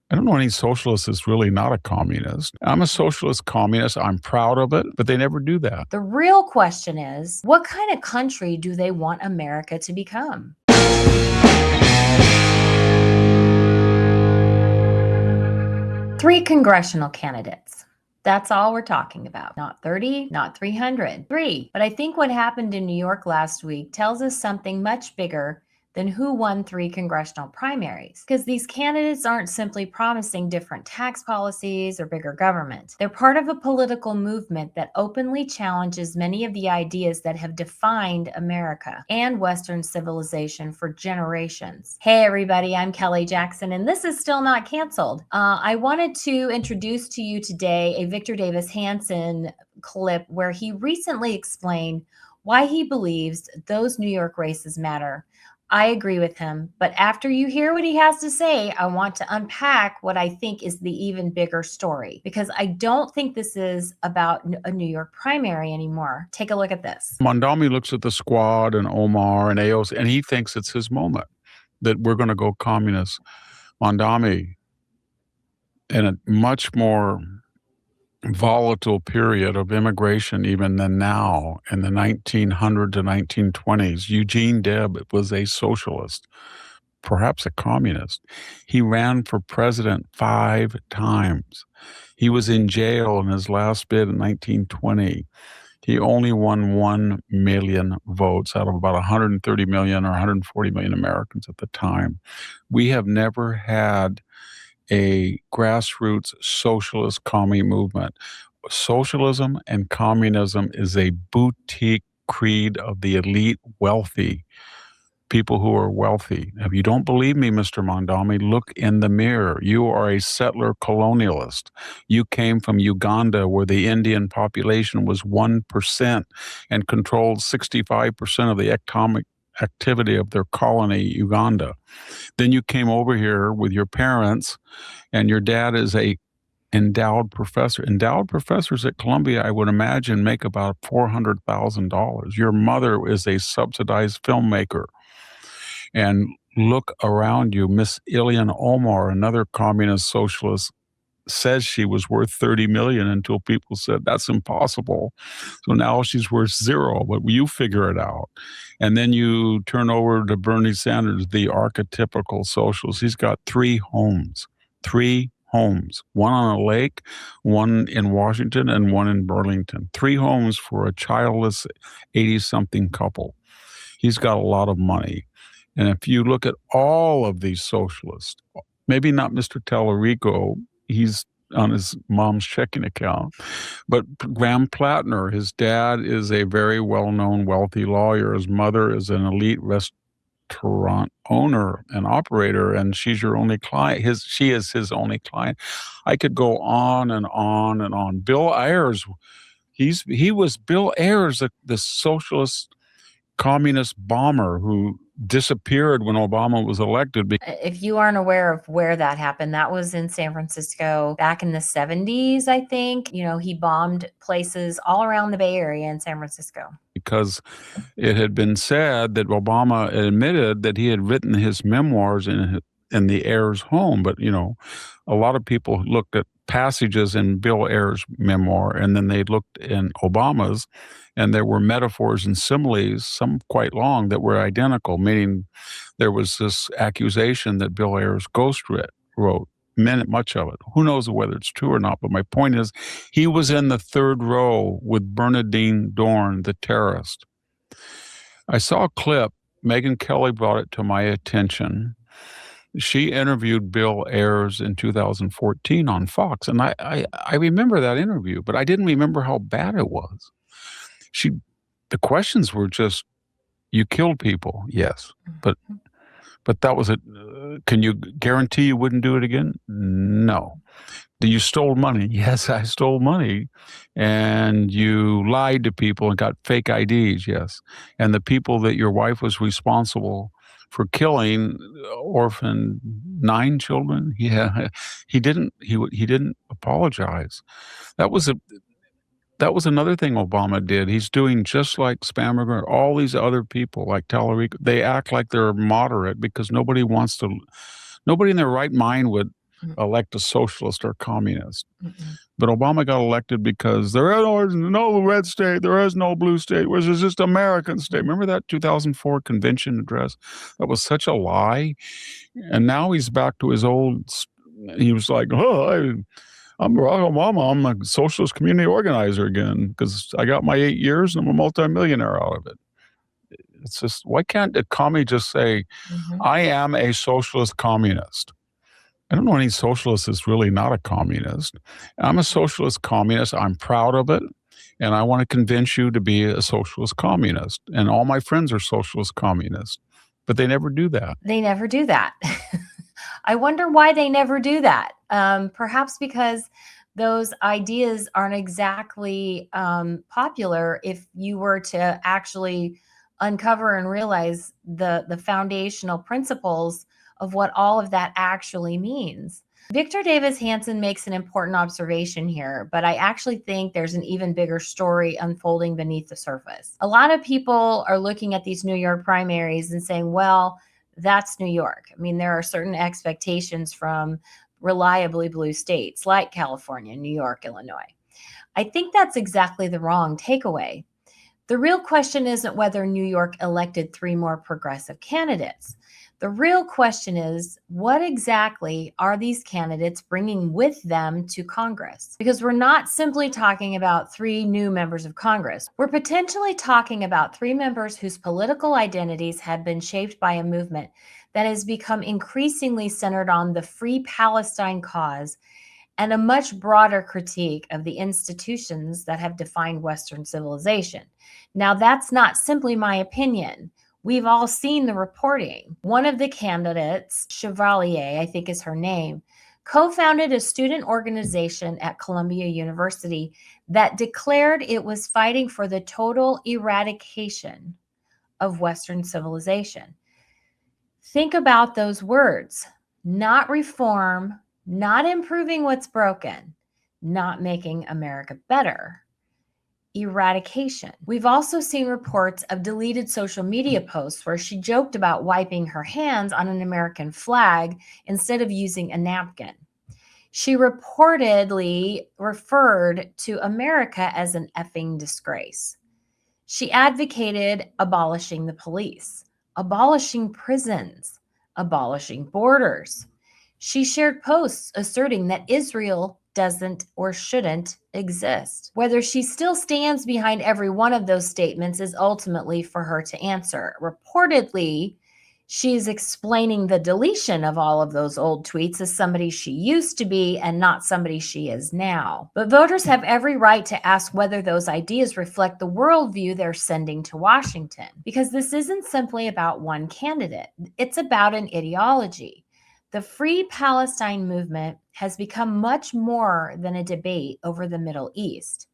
I don't know any socialist that's really not a communist. I'm a socialist communist. I'm proud of it, but they never do that. The real question is, what kind of country do they want America to become? Three congressional candidates. That's all we're talking about. Not 30, not 300, three. But I think what happened in New York last week tells us something much bigger than who won three congressional primaries. Because these candidates aren't simply promising different tax policies or bigger government. They're part of a political movement that openly challenges many of the ideas that have defined America and Western civilization for generations. Hey everybody, I'm Kelly Jackson, and this is Still Not Canceled. I wanted to introduce to you today a Victor Davis Hanson clip where he recently explained why he believes those New York races matter. I agree with him, but after you hear what he has to say, I want to unpack what I think is the even bigger story, because I don't think this is about a New York primary anymore. Take a look at this. Mondami looks at the Squad and Omar and AOC, and he thinks it's his moment, that we're going to go communist. Mondami, in a much more volatile period of immigration even than now, in the 1900 to 1920s, Eugene Debs was a socialist, perhaps a communist. He ran for president 5 times. He was in jail in his last bid in 1920. He only won 1 million votes out of about 130 million or 140 million Americans at the time. We have never had a grassroots socialist commie movement. Socialism and communism is a boutique creed of the elite wealthy, people who are wealthy. If you don't believe me, Mr. Mondami, look in the mirror. You are a settler colonialist. You came from Uganda, where the Indian population was 1% and controlled 65% of the economic activity of their colony, Uganda. Then you came over here with your parents, and your dad is a endowed professor. Endowed professors at Columbia, I would imagine, make about $400,000. Your mother is a subsidized filmmaker. And look around you. Miss Ilhan Omar, another communist socialist, says she was worth 30 million until people said that's impossible. So now she's worth zero, but you figure it out. And then you turn over to Bernie Sanders, the archetypical socialist. He's got 3 homes, one on a lake, one in Washington, and one in Burlington. 3 homes for a childless 80-something couple. He's got a lot of money. And if you look at all of these socialists, maybe not Mr. Tallarico, he's on his mom's checking account, but Graham Plattner, his dad is a very well-known wealthy lawyer. His mother is an elite restaurant owner and operator, and she's your only client. She is his only client. I could go on and on and on. Bill Ayers, he was Bill Ayers, the socialist communist bomber who disappeared when Obama was elected. If you aren't aware of where that happened, that was in San Francisco back in the 70s, I think. You know, he bombed places all around the Bay Area and San Francisco. Because it had been said that Obama admitted that he had written his memoirs in the Ayers home. But, you know, a lot of people looked at passages in Bill Ayers' memoir, and then they looked in Obama's, and there were metaphors and similes, some quite long, that were identical, meaning there was this accusation that Bill Ayers wrote much of it. Who knows whether it's true or not, but my point is he was in the 3rd row with Bernardine Dorn, the terrorist. I saw a clip. Megyn Kelly brought it to my attention. She interviewed Bill Ayers in 2014 on Fox, and I remember that interview, but I didn't remember how bad it was. The questions were just, you killed people, yes, but that was it. Can you guarantee you wouldn't do it again? No. You stole money? Yes, I stole money. And you lied to people and got fake IDs? Yes. And the people that your wife was responsible for killing orphaned 9 children? Yeah, he didn't apologize. That was another thing Obama did. He's doing just like Spammerger, all these other people like Tallarico. They act like they're moderate because nobody in their right mind would elect a socialist or communist. Mm-mm. But Obama got elected because there is no red state, there is no blue state, which is just American state. Remember that 2004 convention address? That was such a lie. And now he's back to his old. He was like, "Oh, I'm Barack Obama. I'm a socialist community organizer again because I got my 8 years and I'm a multimillionaire out of it." It's just, why can't a commie just say, Mhm. "I am a socialist communist"? I don't know any socialist that's really not a communist. I'm a socialist communist. I'm proud of it. And I want to convince you to be a socialist communist. And all my friends are socialist communists. But they never do that. They never do that. I wonder why they never do that. Perhaps because those ideas aren't exactly popular if you were to actually uncover and realize the foundational principles of what all of that actually means. Victor Davis Hanson makes an important observation here, but I actually think there's an even bigger story unfolding beneath the surface. A lot of people are looking at these New York primaries and saying, well, that's New York. I mean, there are certain expectations from reliably blue states like California, New York, Illinois. I think that's exactly the wrong takeaway. The real question isn't whether New York elected 3 more progressive candidates. The real question is, what exactly are these candidates bringing with them to Congress? Because we're not simply talking about 3 new members of Congress. We're potentially talking about 3 members whose political identities have been shaped by a movement that has become increasingly centered on the Free Palestine cause and a much broader critique of the institutions that have defined Western civilization. Now, that's not simply my opinion. We've all seen the reporting. One of the candidates, Chevalier, I think is her name, co-founded a student organization at Columbia University that declared it was fighting for the total eradication of Western civilization. Think about those words: not reform, not improving what's broken, not making America better. Eradication. We've also seen reports of deleted social media posts where she joked about wiping her hands on an American flag instead of using a napkin. She reportedly referred to America as an effing disgrace. She advocated abolishing the police, abolishing prisons, abolishing borders. She shared posts asserting that Israel doesn't or shouldn't exist. Whether she still stands behind every one of those statements is ultimately for her to answer. Reportedly, she's explaining the deletion of all of those old tweets as somebody she used to be and not somebody she is now. But voters have every right to ask whether those ideas reflect the worldview they're sending to Washington, because this isn't simply about one candidate. It's about an ideology. The Free Palestine movement has become much more than a debate over the Middle East.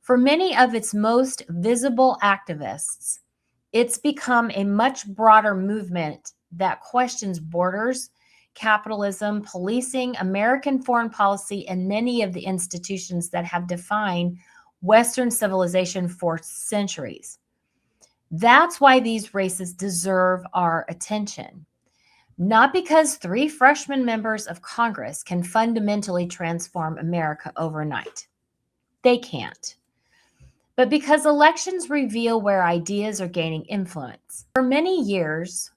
For many of its most visible activists, it's become a much broader movement that questions borders, capitalism, policing, American foreign policy, and many of the institutions that have defined Western civilization for centuries. That's why these races deserve our attention. Not because 3 freshman members of Congress can fundamentally transform America overnight. They can't. But because elections reveal where ideas are gaining influence. For many years,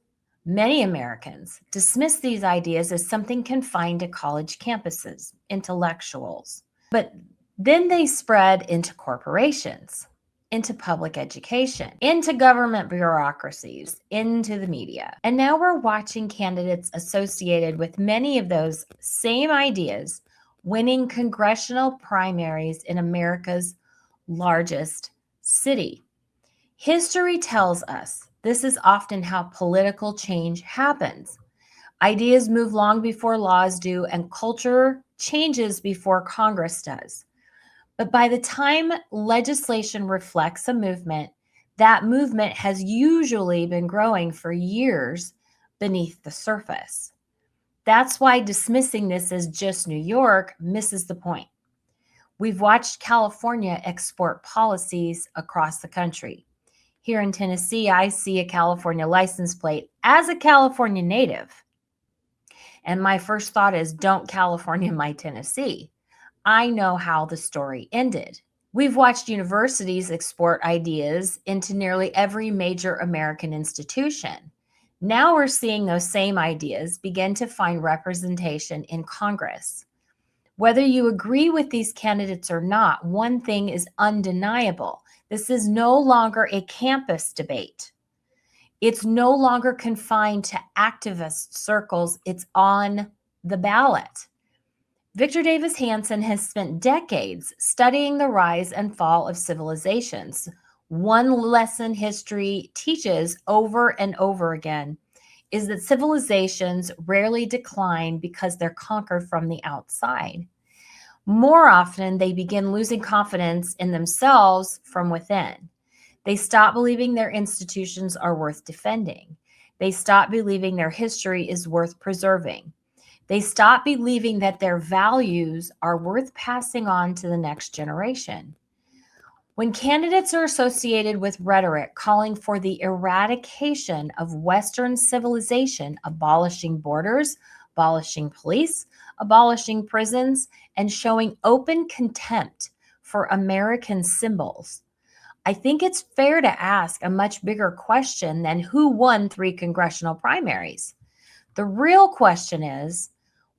many Americans dismissed these ideas as something confined to college campuses, intellectuals. But then they spread into corporations, into public education, into government bureaucracies, into the media. And now we're watching candidates associated with many of those same ideas winning congressional primaries in America's largest city. History tells us this is often how political change happens. Ideas move long before laws do, and culture changes before Congress does. But by the time legislation reflects a movement, that movement has usually been growing for years beneath the surface. That's why dismissing this as just New York misses the point. We've watched California export policies across the country. Here in Tennessee, I see a California license plate as a California native. And my first thought is, don't California my Tennessee. I know how the story ended. We've watched universities export ideas into nearly every major American institution. Now we're seeing those same ideas begin to find representation in Congress. Whether you agree with these candidates or not, one thing is undeniable. This is no longer a campus debate. It's no longer confined to activist circles. It's on the ballot. Victor Davis Hanson has spent decades studying the rise and fall of civilizations. One lesson history teaches over and over again is that civilizations rarely decline because they're conquered from the outside. More often, they begin losing confidence in themselves from within. They stop believing their institutions are worth defending. They stop believing their history is worth preserving. They stop believing that their values are worth passing on to the next generation. When candidates are associated with rhetoric calling for the eradication of Western civilization, abolishing borders, abolishing police, abolishing prisons, and showing open contempt for American symbols, I think it's fair to ask a much bigger question than who won 3 congressional primaries. The real question is,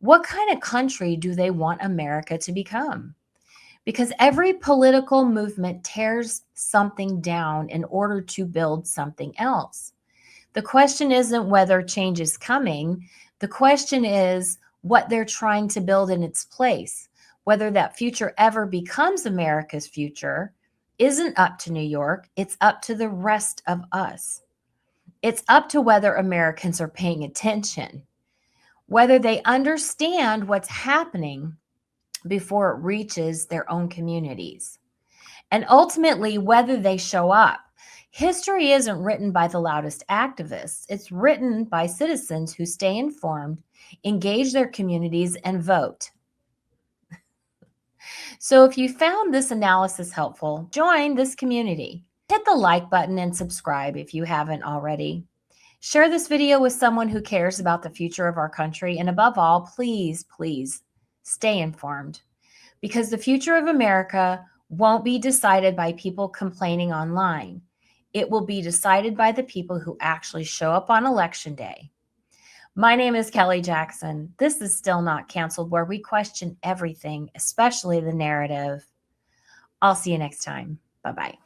what kind of country do they want America to become? Because every political movement tears something down in order to build something else. The question isn't whether change is coming. The question is what they're trying to build in its place. Whether that future ever becomes America's future isn't up to New York. It's up to the rest of us. It's up to whether Americans are paying attention, whether they understand what's happening before it reaches their own communities, and ultimately whether they show up. History isn't written by the loudest activists. It's written by citizens who stay informed, engage their communities, and vote. So if you found this analysis helpful, join this community. Hit the like button and subscribe if you haven't already. Share this video with someone who cares about the future of our country. And above all, please, please stay informed, because the future of America won't be decided by people complaining online. It will be decided by the people who actually show up on Election Day. My name is Kelly Jackson. This is Still Not Canceled, where we question everything, especially the narrative. I'll see you next time. Bye-bye.